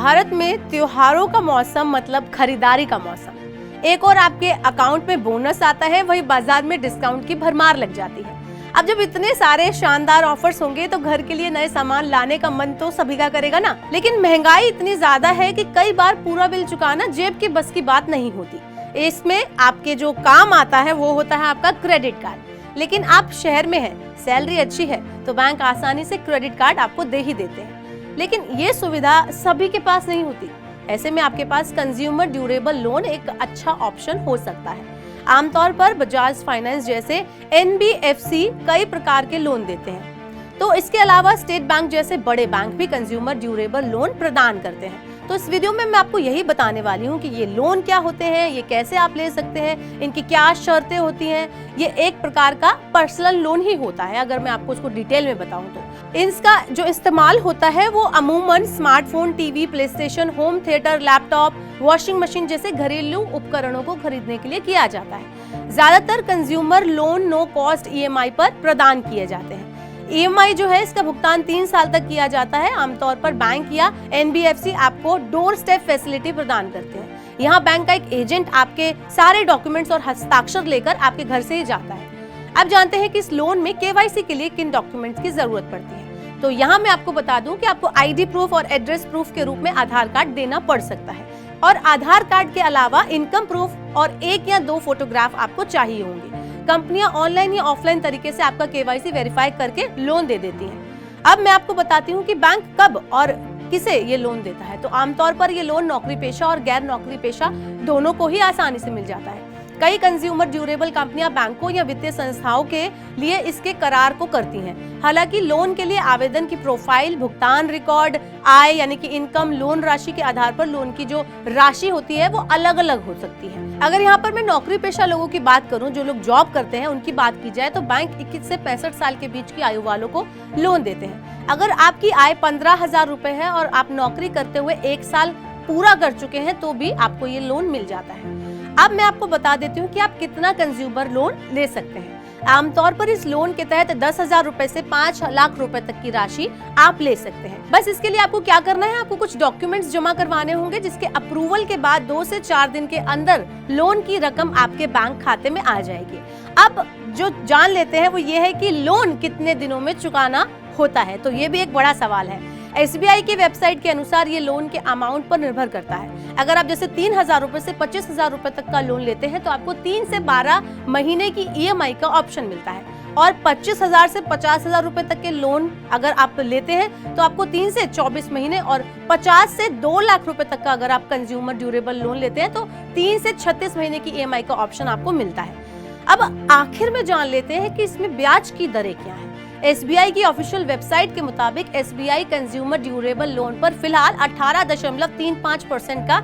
भारत में त्योहारों का मौसम मतलब खरीदारी का मौसम। एक और आपके अकाउंट में बोनस आता है, वही बाजार में डिस्काउंट की भरमार लग जाती है। अब जब इतने सारे शानदार ऑफर्स होंगे तो घर के लिए नए सामान लाने का मन तो सभी का करेगा ना। लेकिन महंगाई इतनी ज्यादा है कि कई बार पूरा बिल चुकाना जेब की बस की बात नहीं होती। इसमें आपके जो काम आता है वो होता है आपका क्रेडिट कार्ड। लेकिन आप शहर में हैं, सैलरी अच्छी है तो बैंक आसानी से क्रेडिट कार्ड आपको दे ही देते हैं। लेकिन ये सुविधा सभी के पास नहीं होती। ऐसे में आपके पास कंज्यूमर ड्यूरेबल लोन एक अच्छा ऑप्शन हो सकता है। आमतौर पर बजाज फाइनेंस जैसे NBFC कई प्रकार के लोन देते हैं, तो इसके अलावा स्टेट बैंक जैसे बड़े बैंक भी कंज्यूमर ड्यूरेबल लोन प्रदान करते हैं। तो इस वीडियो में मैं आपको यही बताने वाली हूँ कि ये लोन क्या होते हैं, ये कैसे आप ले सकते हैं, इनकी क्या शर्तें होती हैं। ये एक प्रकार का पर्सनल लोन ही होता है, अगर मैं आपको उसको डिटेल में बताऊं तो। इसका जो इस्तेमाल होता है वो अमूमन smartphone, TV, PlayStation, home theatre, laptop, washing machine जैसे घरेलू उपकरणों को खरीदने के लिए किया जाता है। ज्यादातर consumer loan no cost EMI पर प्रदान किए जाते हैं। EMI जो है इसका भुगतान 3 साल तक किया जाता है। आमतौर पर बैंक या NBFC आपको डोर स्टेप फैसिलिटी प्रदान करते हैं। यहाँ बैंक का एक एजेंट आपके सारे डॉक्यूमेंट्स और हस्ताक्षर लेकर आपके घर से ही जाता है। अब जानते हैं कि इस लोन में KYC के लिए किन डॉक्यूमेंट्स की जरूरत पड़ती है। तो यहाँ मैं आपको बता दूं कि आपको ID प्रूफ और एड्रेस प्रूफ के रूप में आधार कार्ड देना पड़ सकता है, और आधार कार्ड के अलावा इनकम प्रूफ और 1 या 2 फोटोग्राफ आपको चाहिए होंगे। कंपनियां ऑनलाइन या ऑफलाइन तरीके से आपका KYC वेरीफाई करके लोन दे देती हैं। अब मैं आपको बताती हूँ कि बैंक कब और किसे ये लोन देता है। तो आमतौर पर ये लोन नौकरी पेशा और गैर नौकरी पेशा दोनों को ही आसानी से मिल जाता है। कई कंज्यूमर ड्यूरेबल कंपनियां बैंकों या वित्तीय संस्थाओं के लिए इसके करार को करती हैं। हालांकि लोन के लिए आवेदन की प्रोफाइल, भुगतान रिकॉर्ड, आय यानी कि इनकम, लोन राशि के आधार पर लोन की जो राशि होती है वो अलग अलग हो सकती है। अगर यहाँ पर मैं नौकरी पेशा लोगों की बात करूँ, जो लोग जॉब करते हैं, उनकी बात की जाए तो बैंक 21 से 65 साल के बीच की आयु वालों को लोन देते हैं। अगर आपकी आय 15,000 रुपए है और आप नौकरी करते हुए 1 साल पूरा कर चुके हैं तो भी आपको ये लोन मिल जाता है। अब मैं आपको बता देती हूँ कि आप कितना कंज्यूमर लोन ले सकते हैं। आमतौर पर इस लोन के तहत 10,000 रुपए से 5 लाख रुपए तक की राशि आप ले सकते हैं। बस इसके लिए आपको क्या करना है, आपको कुछ डॉक्यूमेंट्स जमा करवाने होंगे, जिसके अप्रूवल के बाद 2 से 4 दिन के अंदर लोन की रकम आपके बैंक खाते में आ जाएगी। अब जो जान लेते हैं वो ये है कि लोन कितने दिनों में चुकाना होता है। तो ये भी एक बड़ा सवाल है। SBI की वेबसाइट के अनुसार ये लोन के अमाउंट पर निर्भर करता है। अगर आप जैसे 3,000 रुपए से 25,000 रुपए तक का लोन लेते हैं तो आपको 3 से 12 महीने की EMI का ऑप्शन मिलता है, और 25,000 से 50,000 रुपए तक के लोन अगर आप लेते हैं तो आपको 3 से 24 महीने, और 50 से 2 लाख रुपए तक का अगर आप कंज्यूमर ड्यूरेबल लोन लेते हैं तो 3 से 36 महीने की EMI का ऑप्शन आपको मिलता है। अब आखिर में जान लेते हैं कि इसमें ब्याज की दरें क्या है। SBI की ऑफिशियल वेबसाइट के मुताबिक SBI कंज्यूमर ड्यूरेबल लोन पर फिलहाल 18.35% का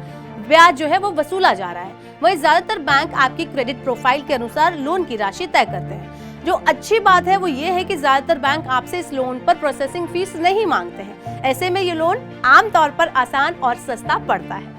ब्याज जो है वो वसूला जा रहा है। वहीं ज्यादातर बैंक आपकी क्रेडिट प्रोफाइल के अनुसार लोन की राशि तय करते हैं। जो अच्छी बात है वो ये है कि ज्यादातर बैंक आपसे इस लोन पर प्रोसेसिंग फीस नहीं मांगते हैं। ऐसे में ये लोन आमतौर पर आसान और सस्ता पड़ता है।